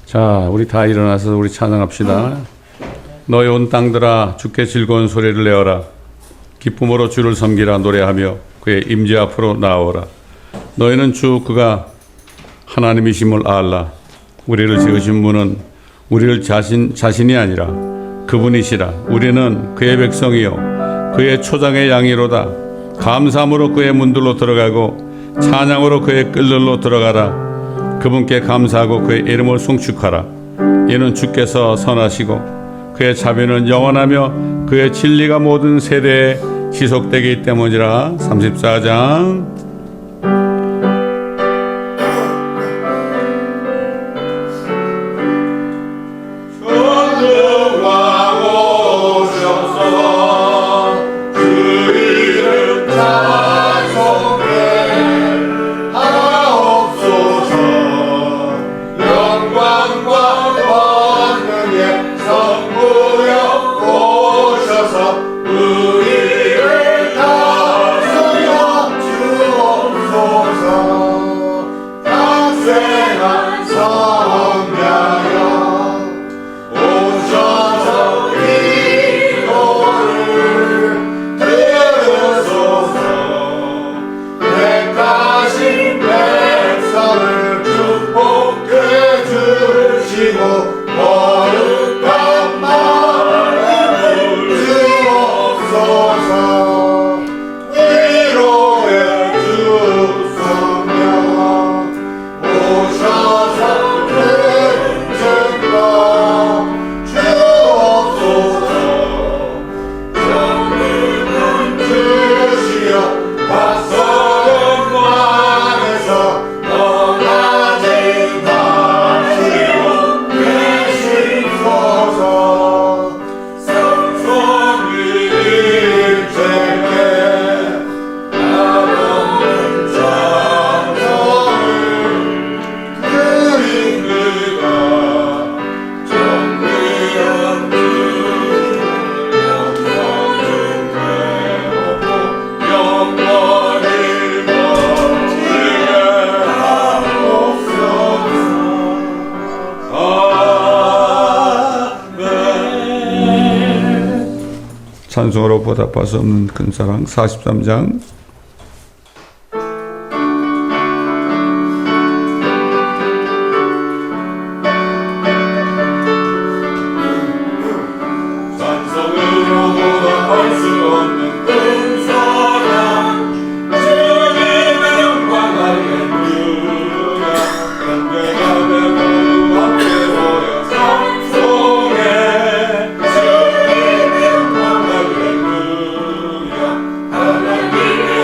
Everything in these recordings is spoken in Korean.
자, 우리 다 일어나서 우리 찬양합시다. 너희 온 땅들아 주께 즐거운 소리를 내어라. 기쁨으로 주를 섬기라. 노래하며 그의 임재 앞으로 나아오라. 너희는 주 그가 하나님이심을 알라. 우리를 지으신 분은 우리를 자신이 아니라 그분이시라. 우리는 그의 백성이요 그의 초장의 양이로다. 감사함으로 그의 문들로 들어가고 찬양으로 그의 뜰들로 들어가라. 그분께 감사하고 그의 이름을 송축하라. 이는 주께서 선하시고 그의 자비는 영원하며 그의 진리가 모든 세대에 지속되기 때문이라. 34장. 찬송으로 보답할 수 없는 큰 사랑. 43장. Hallelujah.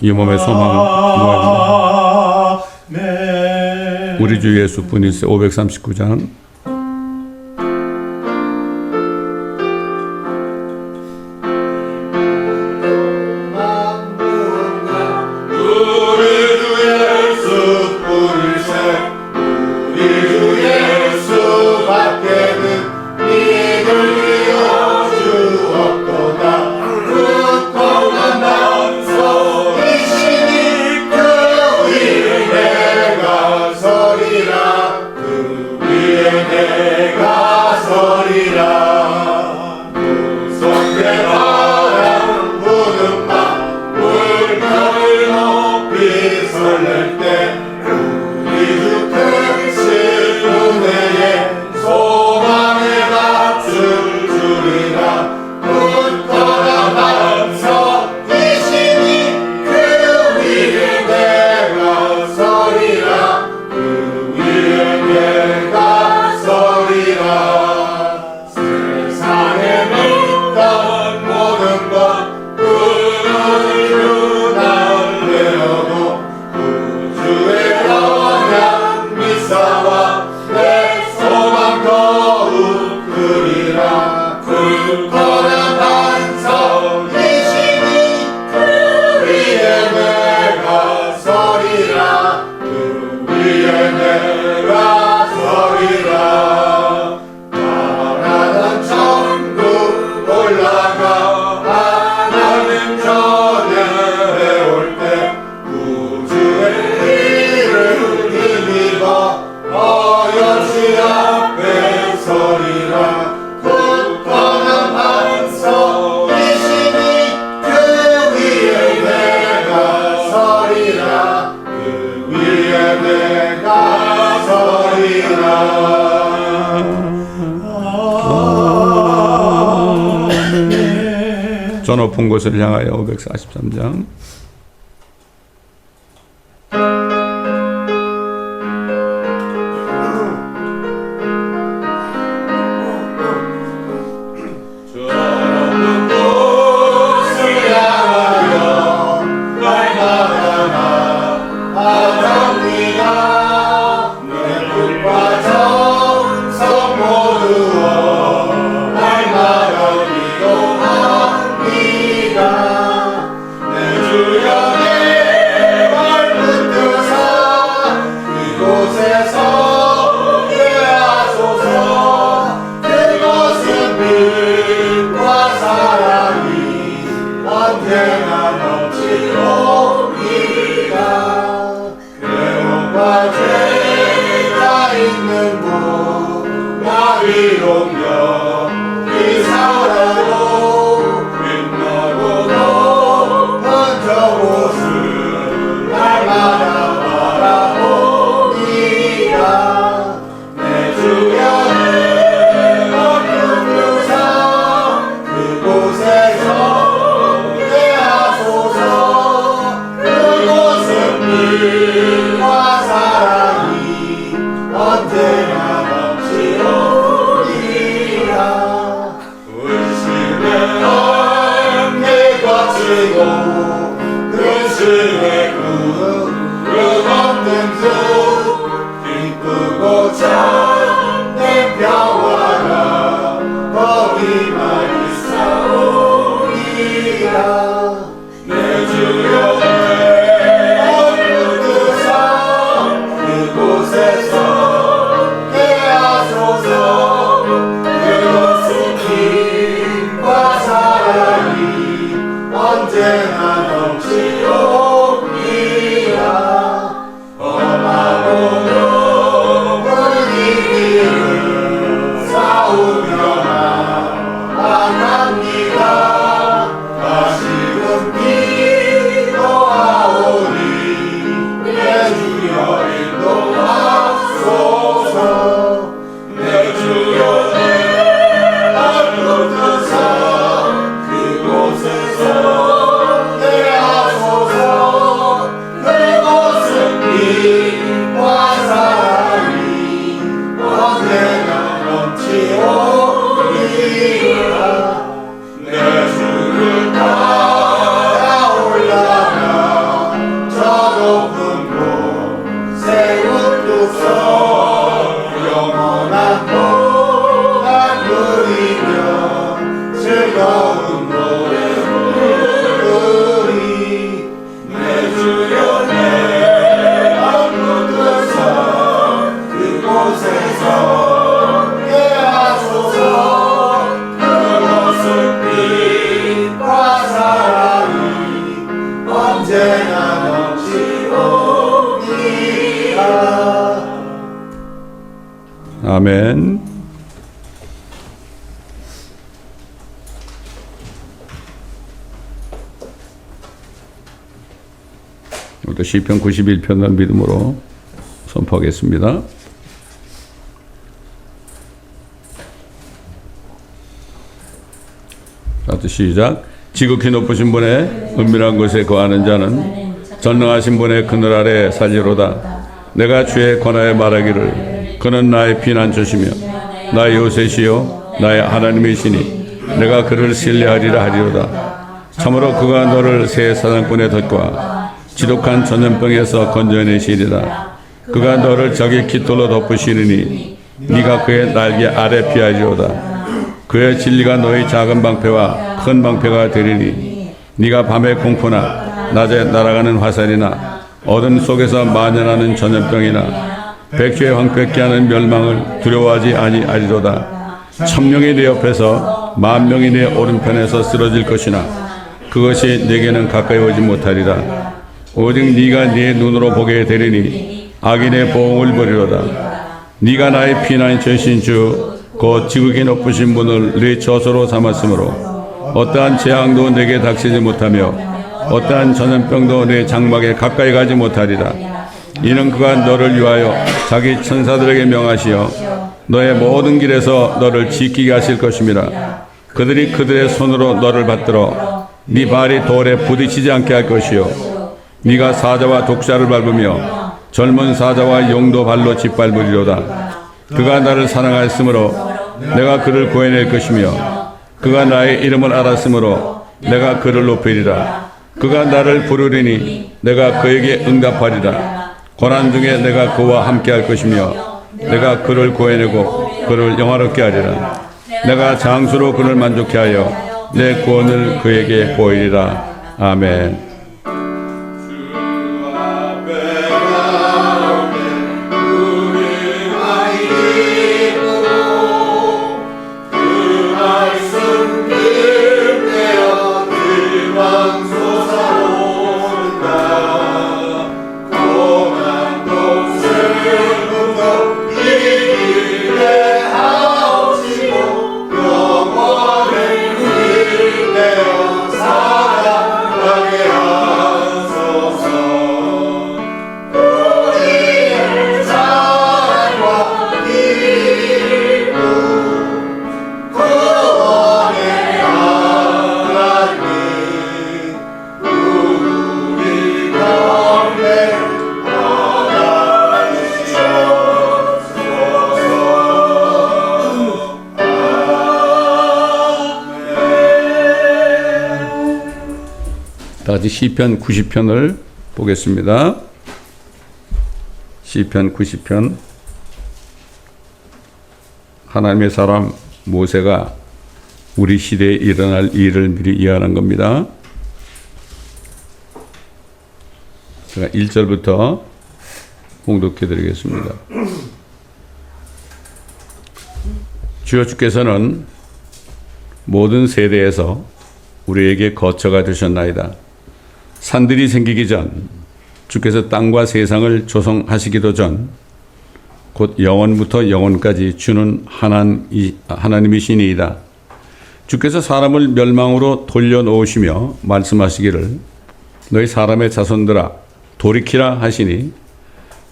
이 몸의 소망은 뭐입니다. 우리 주 예수뿐이세. 539장. 저 높은 곳을 향하여. 543장. 언제나 넘치옵니다. 높은 곳 세운 뚝성 영원한 평안 누리며 즐거운 노래 부르리 내 주여 내 마음 붙들서 그곳에서 예하소서 그곳은 빛과 사랑이 언제나 넘치오니라. 아멘. 오늘도 시편 91편을 믿음으로 선포하겠습니다. 자, 시작. 지극히 높으신 분의 은밀한 곳에 거하는 자는 전능하신 분의 그늘 아래 살리로다. 내가 주의 권하에 말하기를 그는 나의 피난처시며 나의 요새시요 나의 하나님이시니 내가 그를 신뢰하리라 하리로다. 참으로 그가 너를 새 사냥꾼의 덫과 지독한 전염병에서 건져내시리라. 그가 너를 적의 깃돌로 덮으시리니 네가 그의 날개 아래 피하리로다. 그의 진리가 너의 작은 방패와 큰 방패가 되리니 네가 밤에 공포나 낮에 날아가는 화살이나 어둠 속에서 만연하는 전염병이나 백주의 황폐케 하는 멸망을 두려워하지 아니하리로다. 천명이 내 옆에서 만명이 내 오른편에서 쓰러질 것이나 그것이 내게는 가까이 오지 못하리라. 오직 네가 네 눈으로 보게 되리니 악인의 보응을 버리로다. 네가 나의 피난처신 주 곧 지극히 높으신 분을 네 처소로 삼았으므로 어떠한 재앙도 내게 닥치지 못하며 어떠한 전염병도 내 장막에 가까이 가지 못하리라. 이는 그가 너를 위하여 자기 천사들에게 명하시어 너의 모든 길에서 너를 지키게 하실 것임이라. 그들이 그들의 손으로 너를 받들어 네 발이 돌에 부딪히지 않게 할 것이요 네가 사자와 독사를 밟으며 젊은 사자와 용도 발로 짓밟으리로다. 그가 나를 사랑하였으므로 내가 그를 구해낼 것이며 그가 나의 이름을 알았으므로 내가 그를 높이리라. 그가 나를 부르리니 내가 그에게 응답하리라. 고난 중에 내가 그와 함께 할 것이며 내가 그를 구해내고 그를 영화롭게 하리라. 내가 장수로 그를 만족케 하여 내 구원을 그에게 보이리라. 아멘. 다시 시편 90편을 보겠습니다. 시편 90편. 하나님의 사람 모세가 우리 시대에 일어날 일을 미리 예언한 겁니다. 제가 1절부터 봉독해 드리겠습니다. 주여 주께서는 모든 세대에서 우리에게 거처가 되셨나이다. 산들이 생기기 전 주께서 땅과 세상을 조성하시기도 전 곧 영원부터 영원까지 주는 하나님이시니이다. 주께서 사람을 멸망으로 돌려놓으시며 말씀하시기를 너희 사람의 자손들아 돌이키라 하시니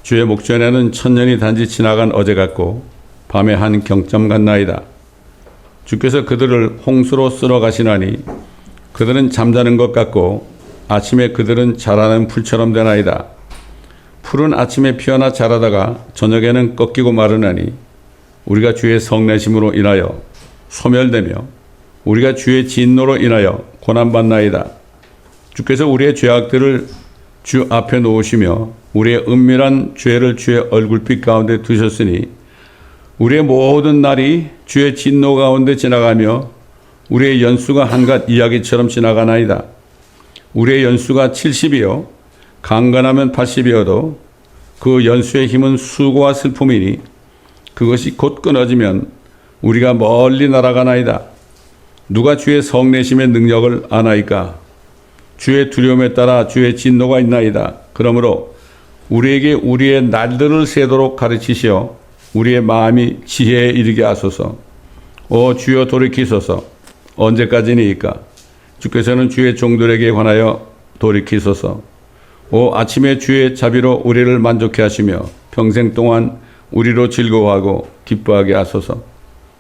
주의 목전에는 천년이 단지 지나간 어제 같고 밤의 한 경점 같나이다. 주께서 그들을 홍수로 쓸어 가시나니 그들은 잠자는 것 같고 아침에 그들은 자라는 풀처럼 되나이다. 풀은 아침에 피어나 자라다가 저녁에는 꺾이고 마르나니 우리가 주의 성내심으로 인하여 소멸되며 우리가 주의 진노로 인하여 고난받나이다. 주께서 우리의 죄악들을 주 앞에 놓으시며 우리의 은밀한 죄를 주의 얼굴빛 가운데 두셨으니 우리의 모든 날이 주의 진노 가운데 지나가며 우리의 연수가 한갓 이야기처럼 지나가나이다. 우리의 연수가 70이요 강건하면 80이어도 그 연수의 힘은 수고와 슬픔이니 그것이 곧 끊어지면 우리가 멀리 날아가나이다. 누가 주의 성내심의 능력을 아나이까? 주의 두려움에 따라 주의 진노가 있나이다. 그러므로 우리에게 우리의 날들을 세도록 가르치시어 우리의 마음이 지혜에 이르게 하소서. 오 주여 돌이키소서. 언제까지니이까? 주께서는 주의 종들에게 관하여 돌이키소서. 오 아침에 주의 자비로 우리를 만족해 하시며 평생 동안 우리로 즐거워하고 기뻐하게 하소서.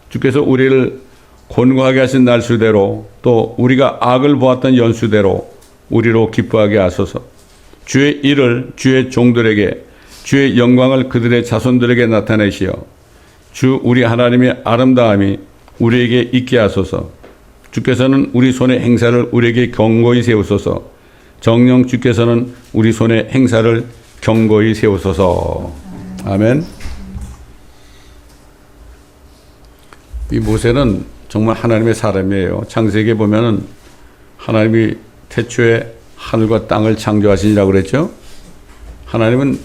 주께서 우리를 곤고하게 하신 날수대로 또 우리가 악을 보았던 연수대로 우리로 기뻐하게 하소서. 주의 일을 주의 종들에게 주의 영광을 그들의 자손들에게 나타내시어 주 우리 하나님의 아름다움이 우리에게 있게 하소서. 주께서는 우리 손의 행사를 우리에게 경고히 세우소서. 정녕 주께서는 우리 손의 행사를 경고히 세우소서. 아멘. 이 모세는 정말 하나님의 사람이에요. 창세기에 보면은 하나님이 태초에 하늘과 땅을 창조하시니라고 그랬죠. 하나님은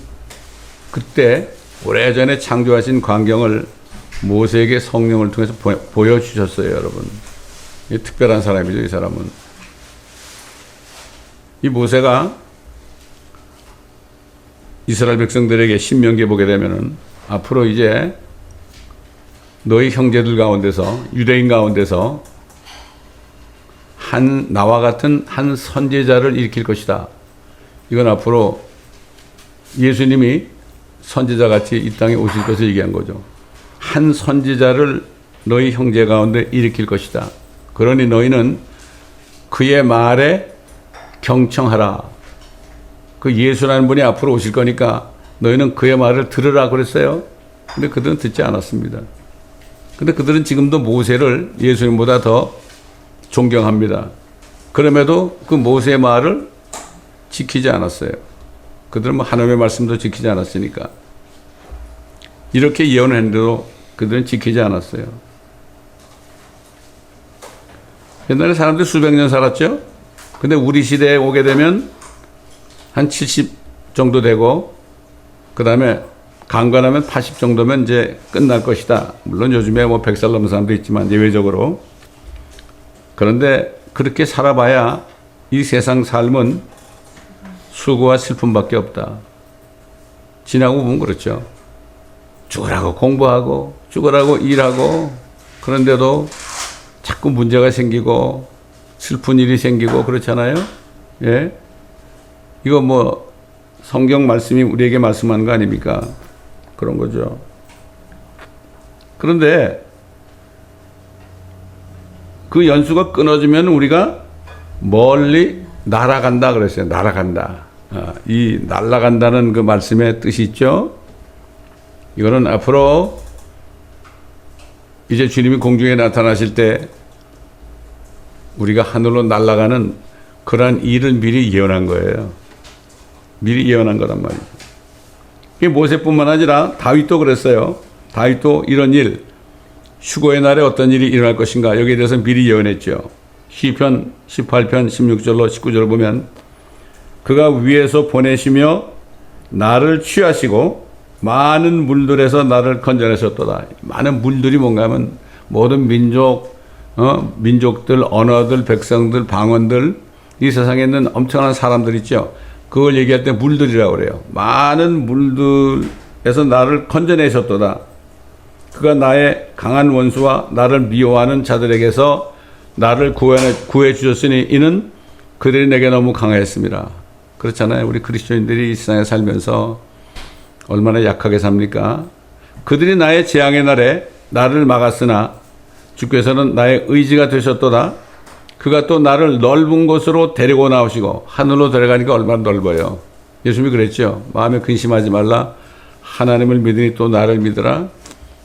그때 오래전에 창조하신 광경을 모세에게 성령을 통해서 보여주셨어요, 여러분. 이 특별한 사람이죠, 이 사람은. 이 모세가 이스라엘 백성들에게 신명기에 보게 되면은 앞으로 이제 너희 형제들 가운데서 유대인 가운데서 나와 같은 한 선지자를 일으킬 것이다. 이건 앞으로 예수님이 선지자같이 이 땅에 오실 것을 얘기한 거죠. 한 선지자를 너희 형제 가운데 일으킬 것이다. 그러니 너희는 그의 말에 경청하라. 그 예수라는 분이 앞으로 오실 거니까 너희는 그의 말을 들으라 그랬어요. 근데 그들은 듣지 않았습니다. 근데 그들은 지금도 모세를 예수님보다 더 존경합니다. 그럼에도 그 모세의 말을 지키지 않았어요. 그들은 뭐 하나님의 말씀도 지키지 않았으니까. 이렇게 예언을 했는데도 그들은 지키지 않았어요. 옛날에 사람들이 수백 년 살았죠? 근데 우리 시대에 오게 되면 한 70 정도 되고, 그 다음에 강건하면 80 정도면 이제 끝날 것이다. 물론 요즘에 뭐 100살 넘은 사람도 있지만 예외적으로. 그런데 그렇게 살아봐야 이 세상 삶은 수고와 슬픔밖에 없다. 지나고 보면 그렇죠. 죽으라고 공부하고 죽으라고 일하고 그런데도 자꾸 문제가 생기고 슬픈 일이 생기고 그렇잖아요. 예? 이거 뭐 성경 말씀이 우리에게 말씀하는 거 아닙니까? 그런 거죠. 그런데 그 연수가 끊어지면 우리가 멀리 날아간다 그랬어요. 날아간다. 이 날아간다는 그 말씀의 뜻이 있죠. 이거는 앞으로 이제 주님이 공중에 나타나실 때 우리가 하늘로 날아가는 그러한 일을 미리 예언한 거예요. 미리 예언한 거란 말이죠. 이게 모세뿐만 아니라 다윗도 그랬어요. 다윗도 이런 일, 휴거의 날에 어떤 일이 일어날 것인가 여기에 대해서 미리 예언했죠. 시편 18편 16절로 19절 보면 그가 위에서 보내시며 나를 취하시고 많은 물들에서 나를 건져내셨도다. 많은 물들이 뭔가 하면 모든 민족들, 언어들, 백성들, 방언들, 이 세상에 있는 엄청난 사람들 있죠. 그걸 얘기할 때 물들이라고 그래요. 많은 물들에서 나를 건져내셨도다. 그가 나의 강한 원수와 나를 미워하는 자들에게서 나를 구해 주셨으니 이는 그들이 내게 너무 강하였습니다. 그렇잖아요. 우리 그리스도인들이 이 세상에 살면서 얼마나 약하게 삽니까? 그들이 나의 재앙의 날에 나를 막았으나 주께서는 나의 의지가 되셨도다. 그가 또 나를 넓은 곳으로 데리고 나오시고 하늘로 데려가니까 얼마나 넓어요. 예수님이 그랬죠. 마음에 근심하지 말라. 하나님을 믿으니 또 나를 믿으라.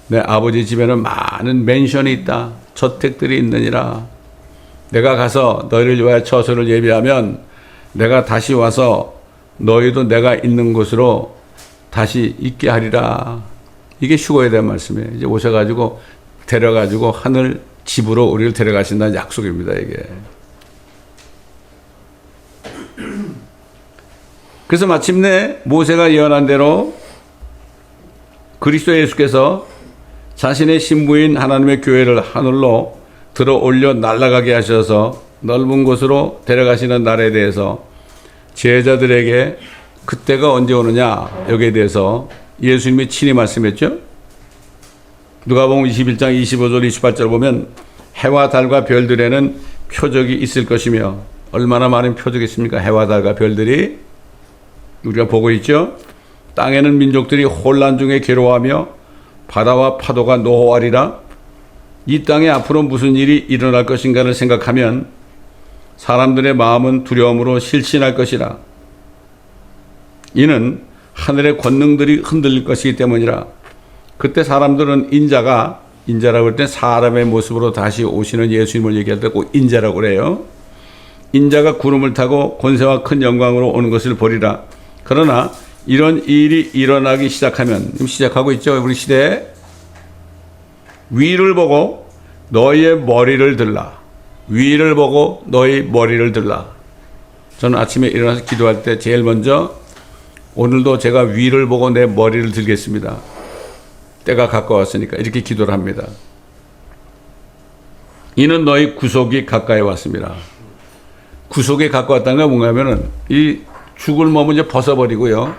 내 아버지 집에는 많은 맨션이 있다. 저택들이 있느니라. 내가 가서 너희를 위하여 처소를 예비하면 내가 다시 와서 너희도 내가 있는 곳으로 다시 있게 하리라. 이게 휴거에 대한 말씀이에요. 이제 오셔가지고 데려가지고 하늘 집으로 우리를 데려가신다는 약속입니다. 이게. 그래서 마침내 모세가 예언한 대로 그리스도 예수께서 자신의 신부인 하나님의 교회를 하늘로 들어 올려 날아가게 하셔서 넓은 곳으로 데려가시는 날에 대해서 제자들에게 그때가 언제 오느냐 여기에 대해서 예수님이 친히 말씀했죠. 누가복음 21장 25절 28절 보면 해와 달과 별들에는 표적이 있을 것이며 얼마나 많은 표적이 있습니까? 해와 달과 별들이 우리가 보고 있죠. 땅에는 민족들이 혼란 중에 괴로워하며 바다와 파도가 노호하리라. 이 땅에 앞으로 무슨 일이 일어날 것인가를 생각하면 사람들의 마음은 두려움으로 실신할 것이라. 이는 하늘의 권능들이 흔들릴 것이기 때문이라. 그때 사람들은 인자라고 할 때 사람의 모습으로 다시 오시는 예수님을 얘기할 때 꼭 인자라고 그래요. 인자가 구름을 타고 권세와 큰 영광으로 오는 것을 보리라. 그러나 이런 일이 일어나기 시작하면, 지금 시작하고 있죠. 우리 시대에 위를 보고 너희의 머리를 들라. 위를 보고 너희 머리를 들라. 저는 아침에 일어나서 기도할 때 제일 먼저 오늘도 제가 위를 보고 내 머리를 들겠습니다. 때가 가까웠으니까 이렇게 기도를 합니다. 이는 너희 구속이 가까이 왔습니다. 구속이 가까웠다는 건 뭔가 하면은 이 죽을 몸을 이제 벗어버리고요.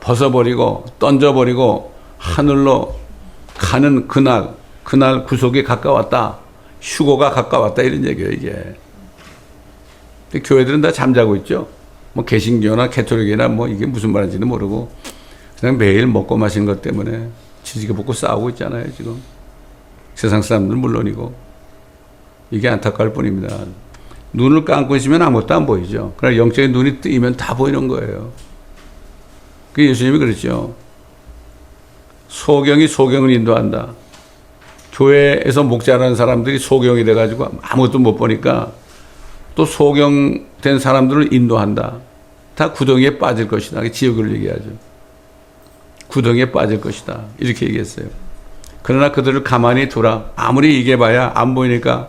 벗어버리고 던져버리고 하늘로 가는 그날 구속이 가까웠다. 휴거가 가까웠다. 이런 얘기예요, 이게. 근데 교회들은 다 잠자고 있죠. 뭐 개신교나 캐톨릭이나 뭐 이게 무슨 말인지는 모르고 그냥 매일 먹고 마시는 것 때문에 지지게 먹고 싸우고 있잖아요, 지금. 세상 사람들은 물론이고. 이게 안타까울 뿐입니다. 눈을 감고 있으면 아무것도 안 보이죠. 그러나 영적인 눈이 뜨이면 다 보이는 거예요. 그 예수님이 그랬죠. 소경이 소경을 인도한다. 교회에서 목자라는 사람들이 소경이 돼가지고 아무것도 못 보니까 또 소경된 사람들을 인도한다. 다 구덩이에 빠질 것이다. 지옥을 얘기하죠. 구덩이에 빠질 것이다. 이렇게 얘기했어요. 그러나 그들을 가만히 두라. 아무리 얘기해봐야 안 보이니까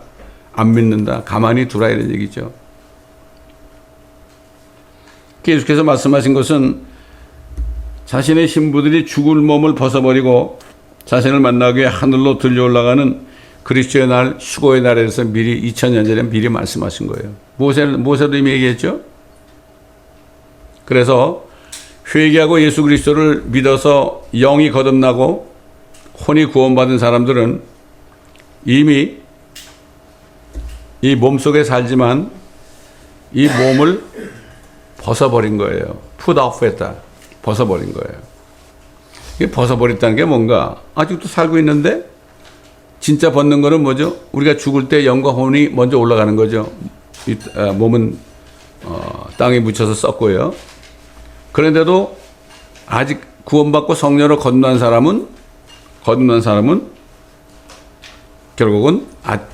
안 믿는다. 가만히 두라. 이런 얘기죠. 계속해서 말씀하신 것은 자신의 신부들이 죽을 몸을 벗어버리고 자신을 만나기 위해 하늘로 들려 올라가는 그리스도의 날, 휴거의 날에 대해서 미리 2000년 전에 미리 말씀하신 거예요. 모세도 이미 얘기했죠. 그래서 회개하고 예수 그리스도를 믿어서 영이 거듭나고 혼이 구원받은 사람들은 이미 이 몸속에 살지만 이 몸을 벗어버린 거예요. put off 했다. 벗어버린 거예요. 이게 벗어버렸다는 게 뭔가? 아직도 살고 있는데 진짜 벗는 거는 뭐죠? 우리가 죽을 때 영과 혼이 먼저 올라가는 거죠. 몸은 땅에 묻혀서 썩고요. 그런데도 아직 구원받고 성령으로 거듭난 사람은 결국은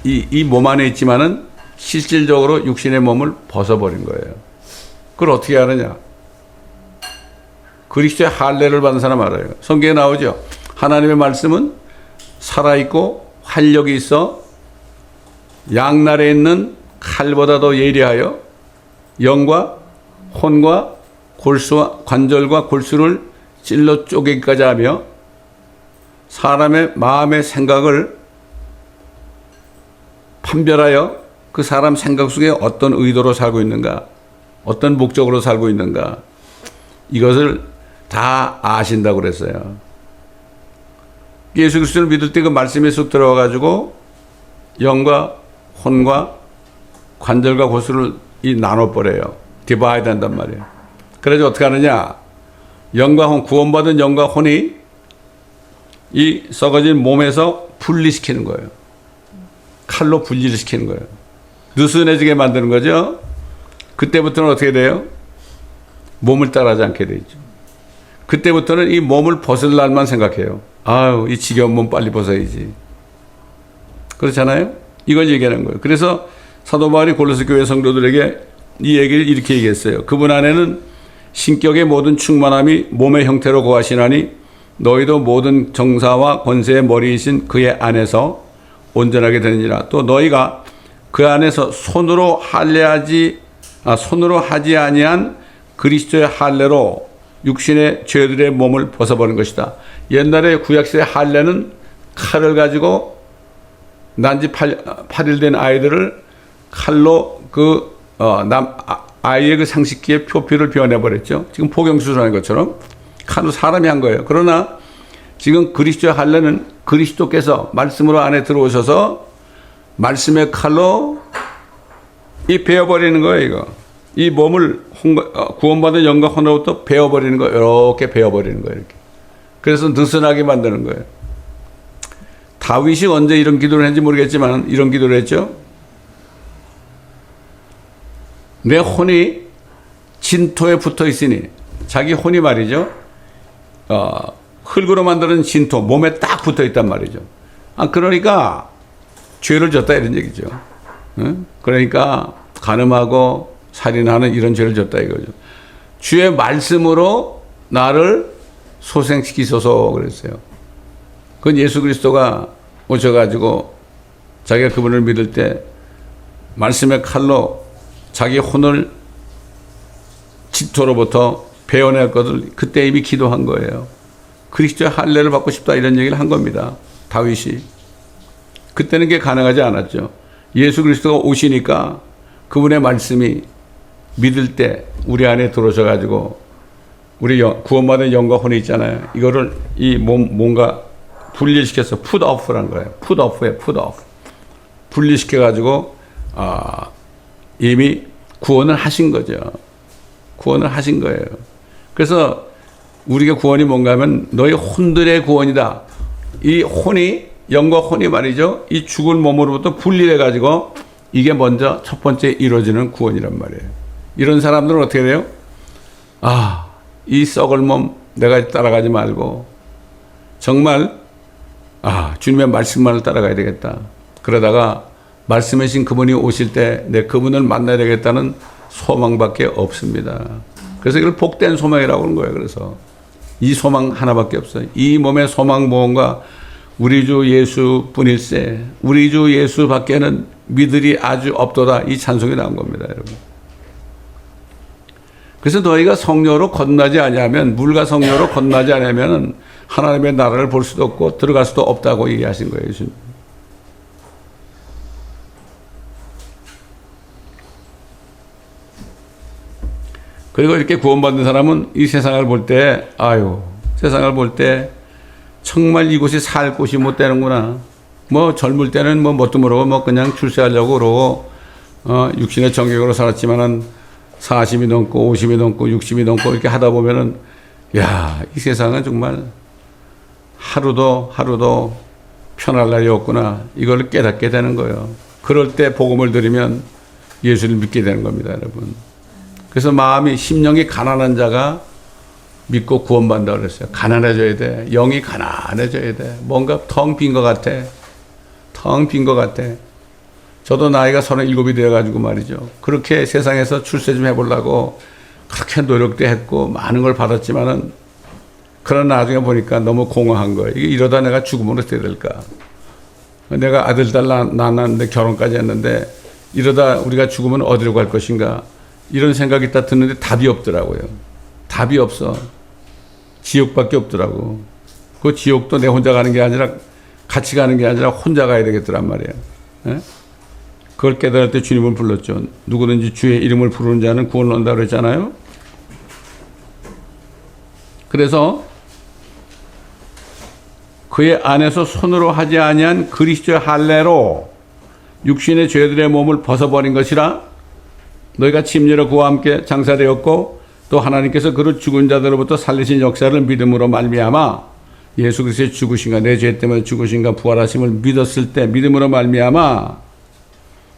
이 몸 안에 있지만은 실질적으로 육신의 몸을 벗어버린 거예요. 그걸 어떻게 하느냐? 그리스도의 할례를 받은 사람 알아요. 성경에 나오죠. 하나님의 말씀은 살아있고 활력이 있어 양날에 있는 칼보다 더 예리하여 영과 혼과 골수와 관절과 골수를 찔러 쪼개기까지 하며 사람의 마음의 생각을 판별하여 그 사람 생각 속에 어떤 의도로 살고 있는가, 어떤 목적으로 살고 있는가, 이것을 다 아신다고 그랬어요. 예수 그리스도를 믿을 때 그 말씀에 쑥 들어가가지고 영과 혼과 관절과 골수를 나눠버려요. 디바이드 한단 말이에요. 그래서 어떻게 하느냐? 영과 혼, 구원받은 영과 혼이 이 썩어진 몸에서 분리시키는 거예요. 칼로 분리를 시키는 거예요. 느슨해지게 만드는 거죠. 그때부터는 어떻게 돼요? 몸을 따라하지 않게 되죠. 그때부터는 이 몸을 벗을 날만 생각해요. 아유, 이 지겨운 몸 빨리 벗어야지. 그렇잖아요? 이걸 얘기하는 거예요. 그래서 사도 바울이 골로새 교회 성도들에게 이 얘기를 이렇게 얘기했어요. 그분 안에는 신격의 모든 충만함이 몸의 형태로 거하시나니 너희도 모든 정사와 권세의 머리이신 그의 안에서 온전하게 되느니라. 또 너희가 그 안에서 손으로 하지 아니한 그리스도의 할례로 육신의 죄들의 몸을 벗어버린 것이다. 옛날에 구약시대 할례는 칼을 가지고 난지 8일 된 아이들을 칼로 아이의 그 상식기에 표피를 베어내버렸죠. 지금 포경수술하는 것처럼 칼로 사람이 한 거예요. 그러나 지금 그리스도의 할례는 그리스도께서 말씀으로 안에 들어오셔서 말씀의 칼로 베어버리는 거예요. 이거. 이 몸을 구원받은 영과 혼으로부터 베어버리는 거예요. 이렇게 베어버리는 거예요. 이렇게. 그래서 느슨하게 만드는 거예요. 다윗이 언제 이런 기도를 했는지 모르겠지만 이런 기도를 했죠. 내 혼이 진토에 붙어 있으니, 자기 혼이 말이죠. 흙으로 만드는 진토, 몸에 딱 붙어 있단 말이죠. 그러니까 죄를 졌다 이런 얘기죠. 그러니까 간음하고 살인하는 이런 죄를 졌다 이거죠. 주의 말씀으로 나를 소생시키소서 그랬어요. 그건 예수 그리스도가 오셔가지고 자기가 그분을 믿을 때 말씀의 칼로 자기 혼을 진토로부터 베어낼 것을 그때 이미 기도한 거예요. 그리스도의 할례를 받고 싶다 이런 얘기를 한 겁니다. 다윗이. 그때는 그게 가능하지 않았죠. 예수 그리스도가 오시니까 그분의 말씀이 믿을 때 우리 안에 들어오셔가지고 우리 구원받은 영과 혼이 있잖아요. 이거를 뭔가 분리시켜서 put off라는 거예요. put off. 분리시켜가지고 이미 구원을 하신 거죠. 구원을 하신 거예요. 그래서 우리가 구원이 뭔가 하면 너희 혼들의 구원이다. 이 혼이, 영과 혼이 말이죠. 이 죽은 몸으로부터 분리해가지고 이게 먼저 첫 번째 이루어지는 구원이란 말이에요. 이런 사람들은 어떻게 돼요? 이 썩을 몸 내가 따라가지 말고 정말 주님의 말씀만을 따라가야 되겠다. 그러다가 말씀하신 그분이 오실 때 내 그분을 만나야 되겠다는 소망밖에 없습니다. 그래서 이걸 복된 소망이라고 하는 거예요. 그래서 이 소망 하나밖에 없어요. 이 몸의 소망 무언가 우리 주 예수 뿐일세. 우리 주 예수 밖에는 믿으리 아주 없도다. 이 찬송이 나온 겁니다, 여러분. 그래서 너희가 성령으로 건너지 아니하면, 물과 성령으로 건너지 아니하면 하나님의 나라를 볼 수도 없고 들어갈 수도 없다고 얘기하신 거예요, 예수님. 그리고 이렇게 구원받는 사람은 이 세상을 볼 때, 세상을 볼 때 정말 이곳이 살 곳이 못 되는구나. 젊을 때는 뭣도 모르고 그냥 출세하려고 그러고, 육신의 정격으로 살았지만은 40이 넘고 50이 넘고 60이 넘고 이렇게 하다 보면은, 이 세상은 정말 하루도 편할 날이 없구나. 이걸 깨닫게 되는 거예요. 그럴 때 복음을 들으면 예수를 믿게 되는 겁니다, 여러분. 그래서 심령이 가난한 자가 믿고 구원받는다고 그랬어요. 가난해져야 돼. 영이 가난해져야 돼. 뭔가 텅 빈 것 같아. 저도 나이가 37이 되어가지고 말이죠. 그렇게 세상에서 출세 좀 해보려고 그렇게 노력도 했고 많은 걸 받았지만은, 그런 나중에 보니까 너무 공허한 거예요. 이러다 내가 죽으면 어떻게 될까? 내가 아들, 딸 낳았는데 결혼까지 했는데 이러다 우리가 죽으면 어디로 갈 것인가? 이런 생각이 딱 드는데 답이 없더라고요. 답이 없어. 지옥밖에 없더라고. 그 지옥도 내 혼자 가는 게 아니라 같이 가는 게 아니라 혼자 가야 되겠더란 말이에요. 예? 그걸 깨달을 때 주님을 불렀죠. 누구든지 주의 이름을 부르는 자는 구원을 얻는다고 그랬잖아요. 그래서 그의 안에서 손으로 하지 아니한 그리스도의 할례로 육신의 죄들의 몸을 벗어버린 것이라. 너희가 침례로 그와 함께 장사되었고 또 하나님께서 그를 죽은 자들로부터 살리신 역사를 믿음으로 말미암아 예수 그리스도의 죽으신가, 내 죄 때문에 죽으신가, 부활하심을 믿었을 때 믿음으로 말미암아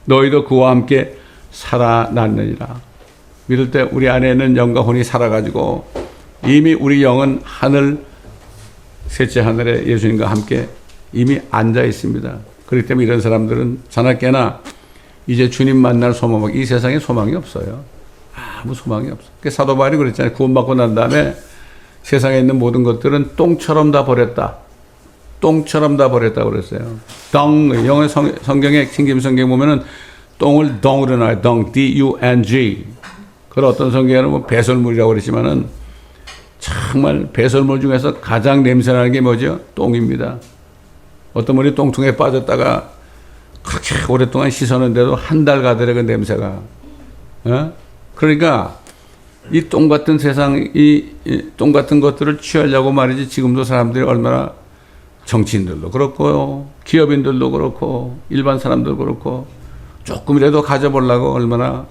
너희도 그와 함께 살아났느니라. 믿을 때 우리 안에 있는 영과 혼이 살아가지고 이미 우리 영은 셋째 하늘에 예수님과 함께 이미 앉아 있습니다. 그렇기 때문에 이런 사람들은 자나깨나 이제 주님 만날 소망, 이 세상에 소망이 없어요. 아무 소망이 없어. 그 사도 바울이 그랬잖아요. 구원받고 난 다음에 세상에 있는 모든 것들은 똥처럼 다 버렸다. 똥처럼 다 버렸다고 그랬어요. 영어 성경에 신김 성경 보면은 똥을 덩으로 나와요. 덩, D-U-N-G. 그런 어떤 성경에는 뭐 배설물이라고 그랬지만은 정말 배설물 중에서 가장 냄새나는 게 뭐죠? 똥입니다. 어떤 분이 똥통에 빠졌다가 그렇게 오랫동안 씻었는데도 한 달 가더래 그 냄새가. 그러니까 이 똥 같은 세상, 이 똥 같은 것들을 취하려고 말이지 지금도 사람들이 얼마나 정치인들도 그렇고 기업인들도 그렇고 일반 사람도 그렇고 조금이라도 가져보려고 얼마나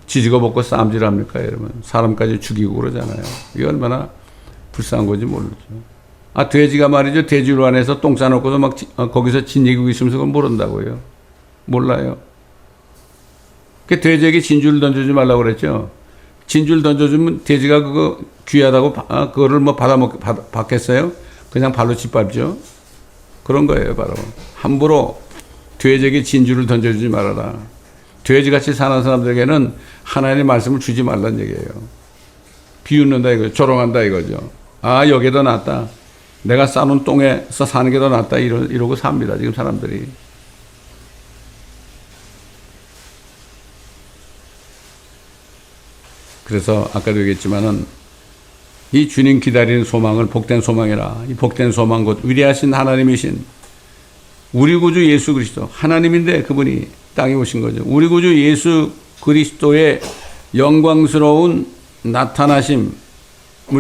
지지고 볶고 싸움질합니까 여러분. 사람까지 죽이고 그러잖아요. 이게 얼마나 불쌍한 건지 모르죠. 아 돼지가 말이죠. 돼지로 안에서 똥 싸놓고도 막 거기서 진이기고 있으면서 그걸 모른다고요. 몰라요. 그 돼지에게 진주를 던져주지 말라고 그랬죠. 진주를 던져주면 돼지가 그거 귀하다고 그거를 뭐 받겠어요? 그냥 발로 짓밟죠. 그런 거예요, 바로. 함부로 돼지에게 진주를 던져주지 말아라. 돼지같이 사는 사람들에게는 하나님의 말씀을 주지 말란 얘기예요. 비웃는다 이거죠. 조롱한다 이거죠. 아, 여기에 더 낫다. 내가 싸놓은 똥에서 사는 게 더 낫다. 이러고 삽니다, 지금 사람들이. 그래서 아까도 얘기했지만은 이 주님 기다리는 소망을 복된 소망이라. 이 복된 소망 곧 위대하신 하나님이신 우리 구주 예수 그리스도 하나님인데 그분이 땅에 오신 거죠. 우리 구주 예수 그리스도의 영광스러운 나타나심을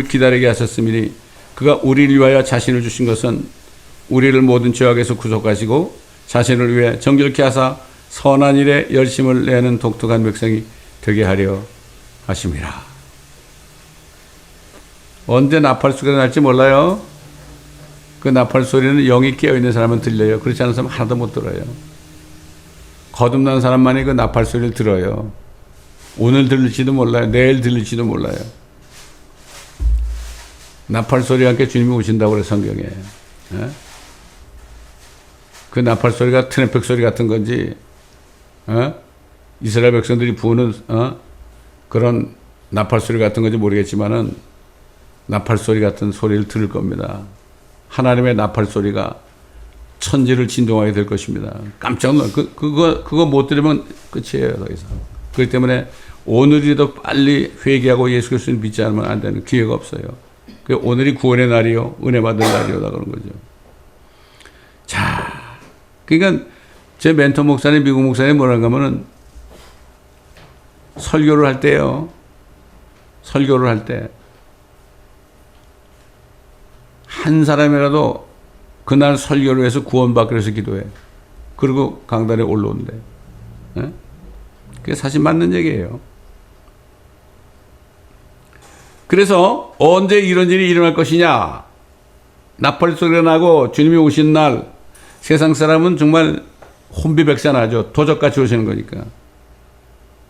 기다리게 하셨으니 그가 우리를 위하여 자신을 주신 것은 우리를 모든 죄악에서 구속하시고 자신을 위해 정결케 하사 선한 일에 열심을 내는 독특한 백성이 되게 하려 하심이라. 언제 나팔 소리가 날지 몰라요. 그 나팔 소리는 영이 깨어있는 사람은 들려요. 그렇지 않은 사람은 하나도 못 들어요. 거듭난 사람만이 그 나팔 소리를 들어요. 오늘 들릴지도 몰라요. 내일 들릴지도 몰라요. 나팔 소리와 함께 주님이 오신다고 그래 성경에. 그 나팔 소리가 트럼펫 소리 같은 건지 이스라엘 백성들이 부는 그런 나팔 소리 같은 건지 모르겠지만은 나팔 소리 같은 소리를 들을 겁니다. 하나님의 나팔 소리가 천지를 진동하게 될 것입니다. 깜짝 놀라. 그거 못 들으면 끝이에요, 더 이상. 그렇기 때문에 오늘이라도 빨리 회개하고 예수 그리스도를 믿지 않으면 안 되는 기회가 없어요. 오늘이 구원의 날이요, 은혜 받을 날이요다 그런 거죠. 자, 그러니까 제 멘토 목사님, 미국 목사님 뭐라고 하면은 설교를 할 때요. 설교를 할 때 한 사람이라도 그날 설교를 해서 구원받기 위해서 기도해. 그리고 강단에 올라온대. 그게 사실 맞는 얘기예요. 그래서 언제 이런 일이 일어날 것이냐? 나팔 소리가 나고 주님이 오신 날 세상 사람은 정말 혼비백산하죠. 도적같이 오시는 거니까.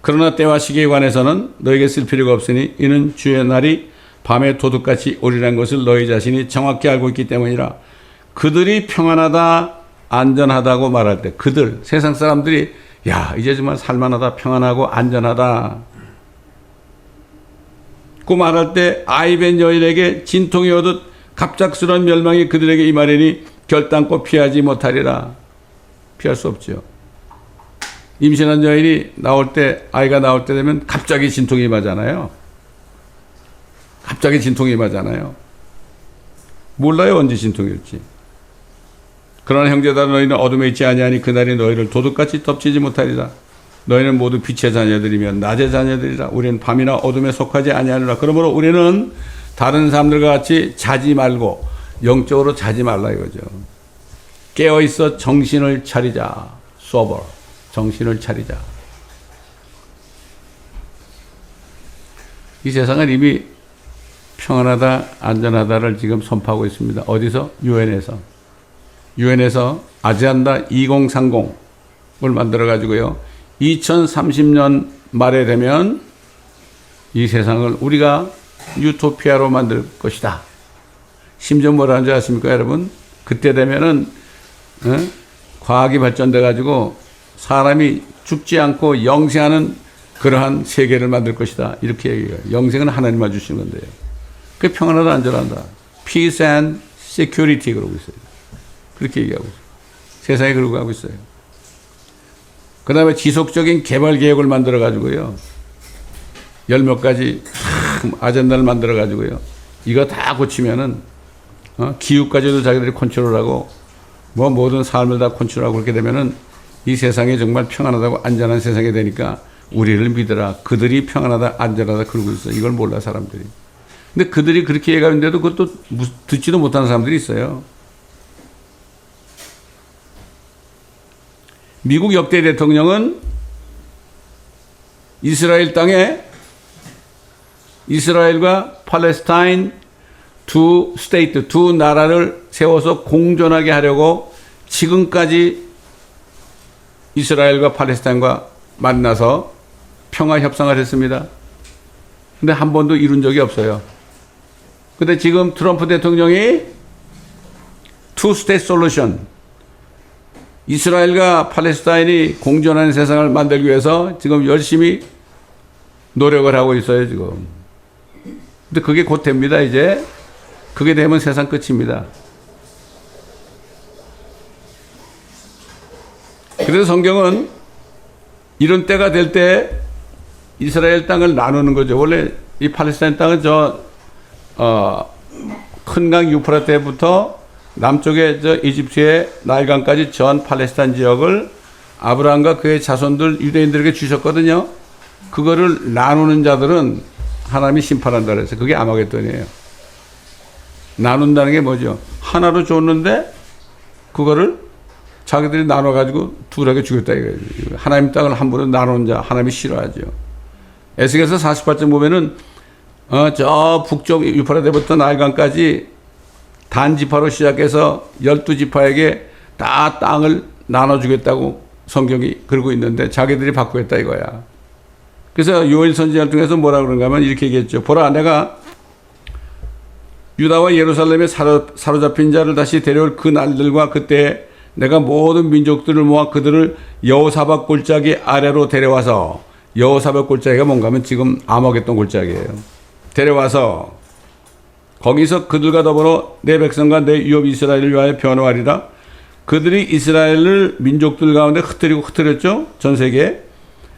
그러나 때와 시기에 관해서는 너에게 쓸 필요가 없으니 이는 주의 날이 밤에 도둑같이 오리라는 것을 너희 자신이 정확히 알고 있기 때문이라. 그들이 평안하다 안전하다고 말할 때 그들 세상 사람들이 야 이제 정말 살만하다 평안하고 안전하다 그 말할 때 아이벤 여인에게 진통이 오듯 갑작스러운 멸망이 그들에게 임하리니 결단코 피하지 못하리라. 피할 수 없죠. 임신한 여인이 나올 때 아이가 나올 때 되면 갑자기 진통이 임하잖아요. 갑자기 진통이 임하잖아요. 몰라요 언제 진통이 올지. 그러나 형제들아 너희는 어둠에 있지 아니하니 그날이 너희를 도둑같이 덮치지 못하리라. 너희는 모두 빛의 자녀들이며 낮의 자녀들이라. 우리는 밤이나 어둠에 속하지 아니하리라. 그러므로 우리는 다른 사람들과 같이 자지 말고 영적으로 자지 말라 이거죠. 깨어있어 정신을 차리자. sober. 정신을 차리자. 이 세상은 이미 평안하다, 안전하다를 지금 선포하고 있습니다. 어디서? 유엔에서. 유엔에서 아젠다 2030을 만들어가지고요. 2030년 말에 되면 이 세상을 우리가 유토피아로 만들 것이다. 심지어 뭐라는 줄 아십니까, 여러분? 그때 되면은, 과학이 발전돼가지고 사람이 죽지 않고 영생하는 그러한 세계를 만들 것이다. 이렇게 얘기해요. 영생은 하나님만 주시는 건데요. 그게 평안하다 안전하다. Peace and security 그러고 있어요. 그렇게 얘기하고 있어요. 세상에 그러고 하고 있어요. 그 다음에 지속적인 개발 계획을 만들어 가지고요. 열 몇 가지 아젠다를 만들어 가지고요. 이거 다 고치면은 기후까지도 자기들이 컨트롤하고 뭐 모든 삶을 다 컨트롤하고 그렇게 되면은 이 세상이 정말 평안하다고 안전한 세상이 되니까 우리를 믿으라. 그들이 평안하다 안전하다 그러고 있어요. 이걸 몰라 사람들이. 근데 그들이 그렇게 얘기하는데도 그것도 듣지도 못하는 사람들이 있어요. 미국 역대 대통령은 이스라엘 땅에 이스라엘과 팔레스타인 두 스테이트, 두 나라를 세워서 공존하게 하려고 지금까지 이스라엘과 팔레스타인과 만나서 평화 협상을 했습니다. 근데 한 번도 이룬 적이 없어요. 근데 지금 트럼프 대통령이 투 스테이트 솔루션, 이스라엘과 팔레스타인이 공존하는 세상을 만들기 위해서 지금 열심히 노력을 하고 있어요, 지금. 근데 그게 곧 됩니다, 이제. 그게 되면 세상 끝입니다. 그래서 성경은 이런 때가 될 때 이스라엘 땅을 나누는 거죠. 원래 이 팔레스타인 땅은 큰 강 유프라테부터 남쪽에 이집트의 나일강까지 전 팔레스타인 지역을 아브라함과 그의 자손들 유대인들에게 주셨거든요. 그거를 나누는 자들은 하나님이 심판한다 그랬어요. 그게 아마겟돈이에요. 나눈다는 게 뭐죠? 하나로 줬는데 그거를 자기들이 나눠가지고 둘에게 주겠다 이거예요. 하나님 땅을 함부로 나누는 자 하나님이 싫어하죠. 에스겔서 48장 보면은 저 북쪽 유프라테부터 나일강까지 단지파로 시작해서 12지파에게 다 땅을 나눠주겠다고 성경이 그러고 있는데 자기들이 바꾸겠다 이거야. 그래서 요엘 선지자를 통해서 뭐라 그런가 하면 이렇게 얘기했죠. 보라, 내가 유다와 예루살렘에 사로잡힌 자를 다시 데려올 그 날들과 그때 내가 모든 민족들을 모아 그들을 여호사밧 골짜기 아래로 데려와서, 여호사밧 골짜기가 뭔가 하면 지금 아마겟돈 골짜기예요. 데려와서 거기서 그들과 더불어 내 백성과 내 유업 이스라엘을 위하여 변호하리라. 그들이 이스라엘을 민족들 가운데 흩뜨렸죠. 전 세계에.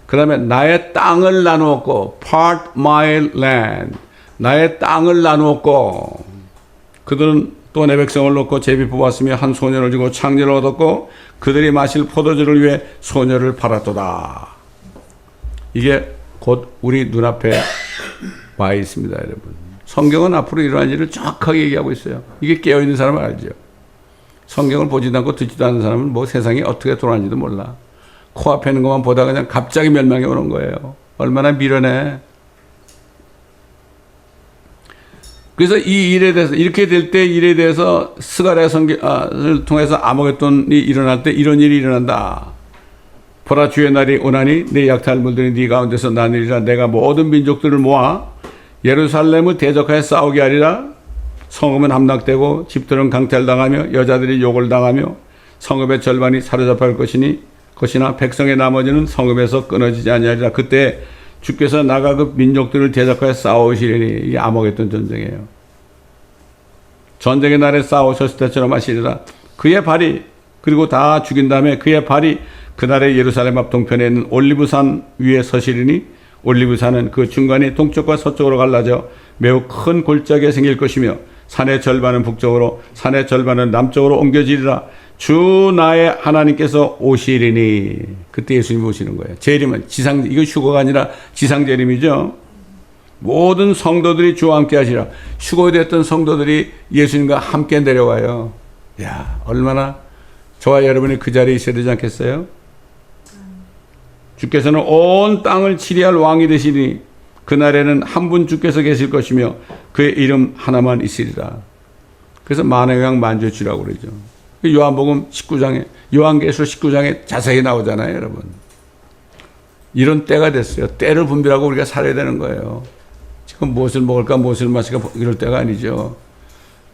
그 다음에 나의 땅을 나누었고, part my land. 나의 땅을 나누었고, 그들은 또 내 백성을 놓고 제비 뽑았으며 한 소년을 주고 창녀를 얻었고, 그들이 마실 포도주를 위해 소녀를 팔았도다. 이게 곧 우리 눈앞에 와 있습니다, 여러분. 성경은 앞으로 이러한 일을 정확하게 얘기하고 있어요. 이게 깨어있는 사람은 알죠. 성경을 보지도 않고 듣지도 않는 사람은 뭐 세상이 어떻게 돌아가는지도 몰라. 코앞에 있는 것만 보다가 그냥 갑자기 멸망이 오는 거예요. 얼마나 미련해. 그래서 이 일에 대해서, 이렇게 될 때 일에 대해서 스가랴 선지자를 통해서 아마겟돈이 일어날 때 이런 일이 일어난다. 보라, 주의 날이 오나니 내 약탈물들이 네 가운데서 나누리라. 내가 모든 민족들을 모아 예루살렘을 대적하여 싸우게 하리라. 성읍은 함락되고 집들은 강탈당하며 여자들이 욕을 당하며 성읍의 절반이 사로잡힐 것이나 백성의 나머지는 성읍에서 끊어지지 아니하리라. 그때 주께서 나가 그 민족들을 대적하여 싸우시리니. 이게 아마겟돈 전쟁이에요. 전쟁의 날에 싸우셨을 때처럼 하시리라. 그의 발이, 그리고 다 죽인 다음에 그의 발이 그날의 예루살렘 앞 동편에 있는 올리브산 위에 서시리니, 올리브산은 그 중간이 동쪽과 서쪽으로 갈라져 매우 큰 골짜기가 생길 것이며 산의 절반은 북쪽으로 산의 절반은 남쪽으로 옮겨지리라. 주 나의 하나님께서 오시리니. 그때 예수님이 오시는 거예요. 재림은 지상, 이거 휴거가 아니라 지상 재림이죠. 모든 성도들이 주와 함께 하시라. 휴거됐던 성도들이 예수님과 함께 내려와요. 야, 얼마나 저와 여러분이 그 자리에 있어야 되지 않겠어요? 주께서는 온 땅을 치리할 왕이 되시니 그날에는 한 분 주께서 계실 것이며 그의 이름 하나만 있으리라. 그래서 만왕의 왕 만주의 주라고 그러죠. 요한복음 19장에, 요한계시록 19장에 자세히 나오잖아요, 여러분. 이런 때가 됐어요. 때를 분별하고 우리가 살아야 되는 거예요. 지금 무엇을 먹을까, 무엇을 마실까, 이럴 때가 아니죠.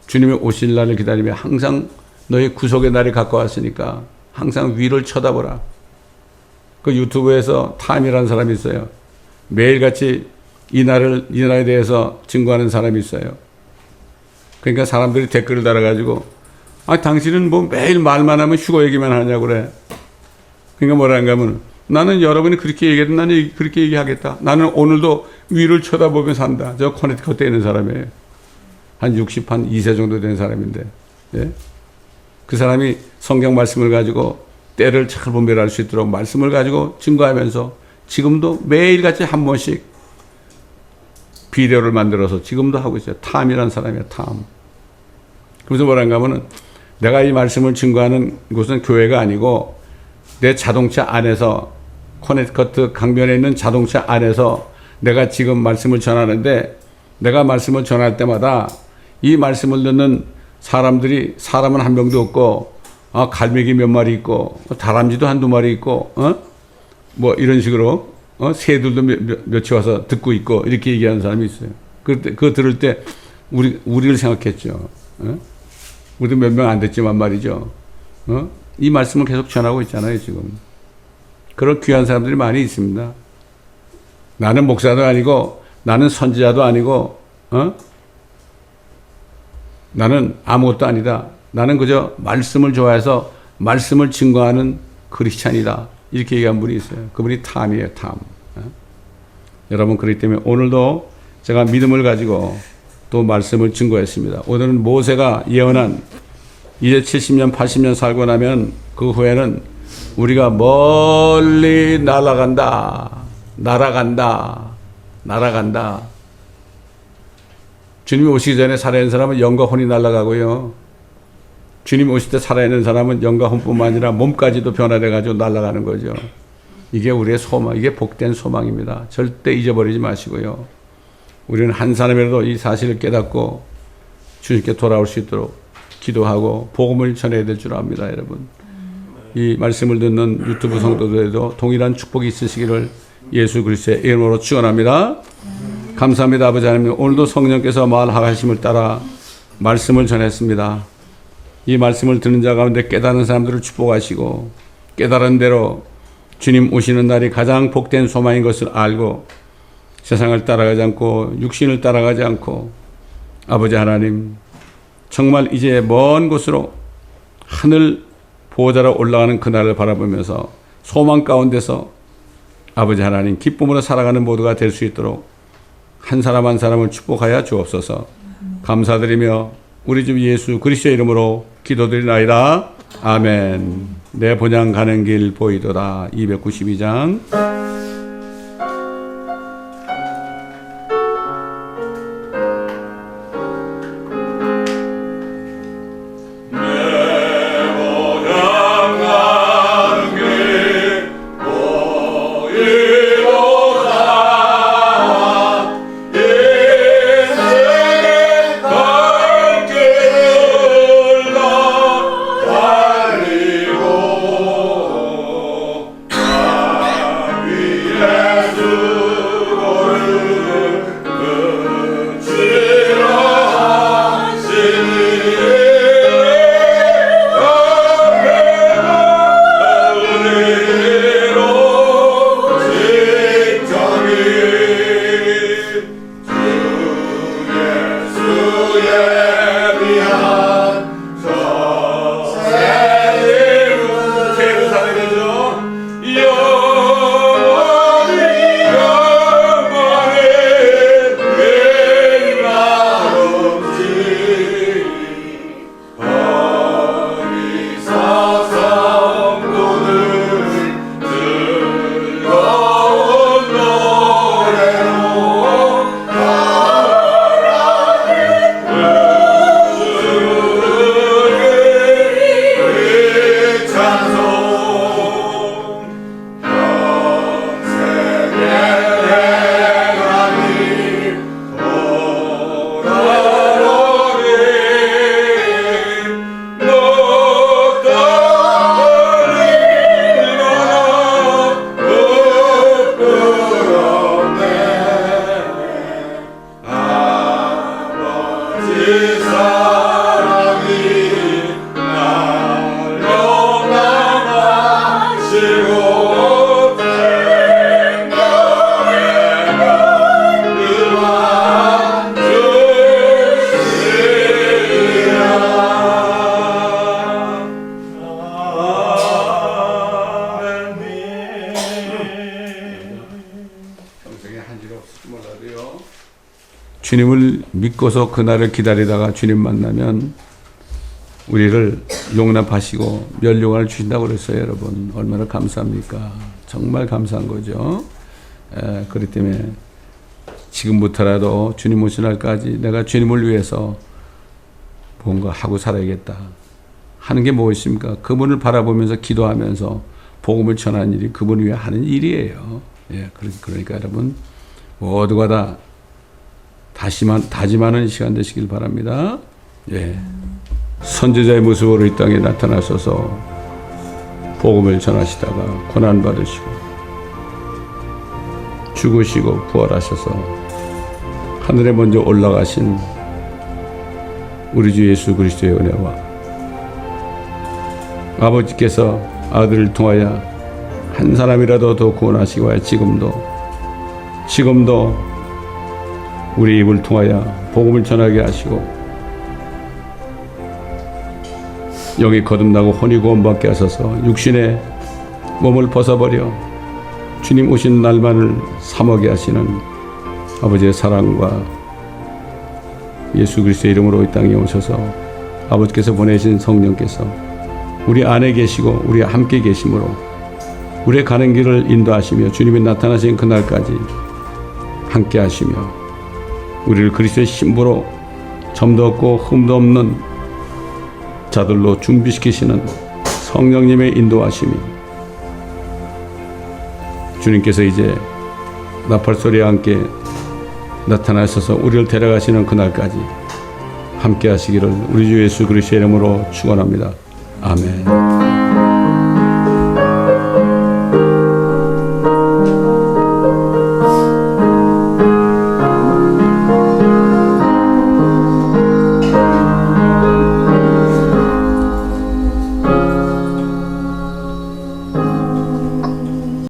주님의 오실 날을 기다리며 항상 너의 구속의 날이 가까웠으니까 항상 위를 쳐다보라. 그 유튜브에서 타임이라는 사람이 있어요. 매일같이 이 나라에 대해서 증거하는 사람이 있어요. 그러니까 사람들이 댓글을 달아가지고, 당신은 뭐 매일 말만 하면 휴거 얘기만 하냐고 그래. 그러니까 뭐라는가 하면, 나는 여러분이 그렇게 얘기해도 나는 그렇게 얘기하겠다. 나는 오늘도 위를 쳐다보며 산다. 저 커네티컷에 있는 사람이에요. 한 62세 정도 된 사람인데. 예? 그 사람이 성경 말씀을 가지고 때를 잘 분별할 수 있도록 말씀을 가지고 증거하면서 지금도 매일같이 한 번씩 비디오를 만들어서 지금도 하고 있어요. 탐이라는 사람이에요. 탐. 그래서 뭐라는가 하면은 내가 이 말씀을 증거하는 곳은 교회가 아니고 내 자동차 안에서 커네티컷 강변에 있는 자동차 안에서 내가 지금 말씀을 전하는데 내가 말씀을 전할 때마다 이 말씀을 듣는 사람들이 사람은 한 명도 없고 갈매기 몇 마리 있고 다람쥐도 한두 마리 있고 뭐 이런 식으로 새들도 몇이 와서 듣고 있고 이렇게 얘기하는 사람이 있어요. 그거 들을 때 우리를 생각했죠. 우리도 몇 명 안 됐지만 말이죠. 이 말씀을 계속 전하고 있잖아요, 지금. 그런 귀한 사람들이 많이 있습니다. 나는 목사도 아니고, 나는 선지자도 아니고, 나는 아무것도 아니다. 나는 그저 말씀을 좋아해서 말씀을 증거하는 크리스찬이다. 이렇게 얘기한 분이 있어요. 그분이 탐이에요, 탐. 여러분, 그렇기 때문에 오늘도 제가 믿음을 가지고 또 말씀을 증거했습니다. 오늘은 모세가 예언한 이제 70년, 80년 살고 나면 그 후에는 우리가 멀리 날아간다. 주님이 오시기 전에 살아있는 사람은 영과 혼이 날아가고요. 주님이 오실 때 살아있는 사람은 영과 혼뿐만 아니라 몸까지도 변화돼가지고 날아가는 거죠. 이게 우리의 소망, 이게 복된 소망입니다. 절대 잊어버리지 마시고요. 우리는 한 사람이라도 이 사실을 깨닫고 주님께 돌아올 수 있도록 기도하고 복음을 전해야 될 줄 압니다, 여러분. 이 말씀을 듣는 유튜브 성도들에도 동일한 축복이 있으시기를 예수 그리스도의 이름으로 축원합니다. 감사합니다, 아버지 하나님. 오늘도 성령께서 말하심을 따라 말씀을 전했습니다. 이 말씀을 듣는 자 가운데 깨달은 사람들을 축복하시고 깨달은 대로 주님 오시는 날이 가장 복된 소망인 것을 알고 세상을 따라가지 않고 육신을 따라가지 않고 아버지 하나님 정말 이제 먼 곳으로 하늘 보호자로 올라가는 그날을 바라보면서 소망 가운데서 아버지 하나님 기쁨으로 살아가는 모두가 될 수 있도록 한 사람 한 사람을 축복하여 주옵소서. 감사드리며 우리 주 예수 그리스도의 이름으로 기도드리나이다. 아멘. 내 본향 가는 길 보이도다. 292장. 주님을 믿고서 그날을 기다리다가 주님 만나면 우리를 용납하시고 멸류관을 주신다고 그랬어요. 여러분 얼마나 감사합니까? 정말 감사한 거죠. 그렇기 때문에 지금부터라도 주님 오신 날까지 내가 주님을 위해서 뭔가 하고 살아야겠다 하는 게 무엇입니까? 그분을 바라보면서 기도하면서 복음을 전하는 일이 그분을 위해 하는 일이에요. 그러니까 여러분 모두가 다 다짐하는 시간 되시길 바랍니다. 선지자의 모습으로 이 땅에 나타나셔서 복음을 전하시다가 고난받으시고 죽으시고 부활하셔서 하늘에 먼저 올라가신 우리 주 예수 그리스도의 은혜와 아버지께서 아들을 통하여 한 사람이라도 더 구원하시기 위하여 지금도 우리 입을 통하여 복음을 전하게 하시고 여기 거듭나고 혼이 구원받게 하셔서 육신의 몸을 벗어버려 주님 오신 날만을 사모하게 하시는 아버지의 사랑과 예수 그리스도의 이름으로 이 땅에 오셔서 아버지께서 보내신 성령께서 우리 안에 계시고 우리 함께 계심으로 우리의 가는 길을 인도하시며 주님이 나타나신 그날까지 함께 하시며 우리를 그리스도의 신부로 점도 없고 흠도 없는 자들로 준비시키시는 성령님의 인도하심이 주님께서 이제 나팔소리와 함께 나타나셔서 우리를 데려가시는 그날까지 함께 하시기를 우리 주 예수 그리스도의 이름으로 축원합니다. 아멘.